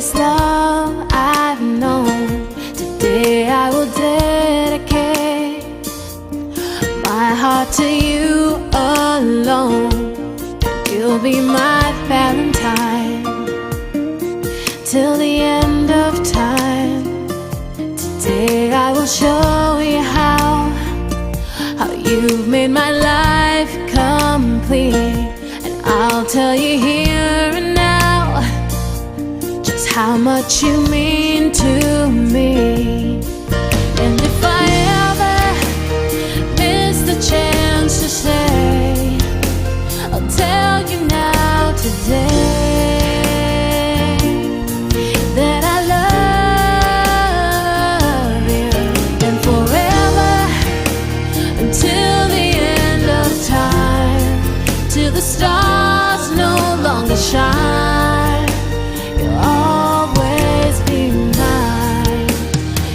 dearest love I've known. Today I will dedicate my heart to you alone. You'll be my Valentine till the end of time. Today I will show you how you've made my life complete. And I'll tell you here and now just how much you mean to me. And if I ever miss the chance to say, I'll tell you now today that I love you, and forever, until the end of time, till the stars no longer shine. You'll always be mine.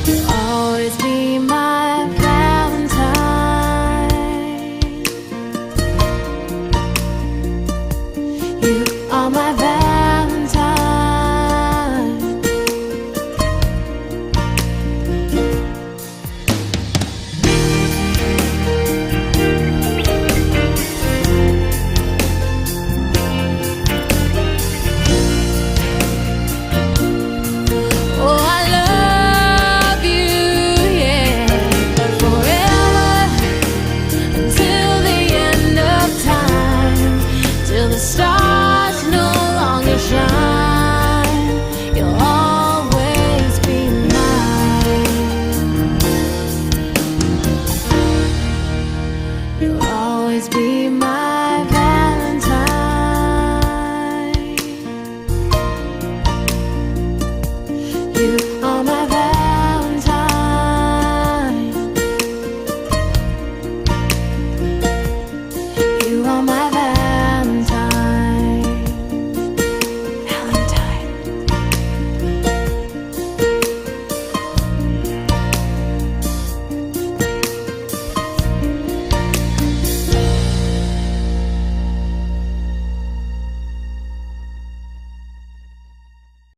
You'll always be my Valentine. You are my Valentine. Oh, I love you, yeah, forever, until the end of time, till the stars no longer shine. You'll always be mine. You'll always be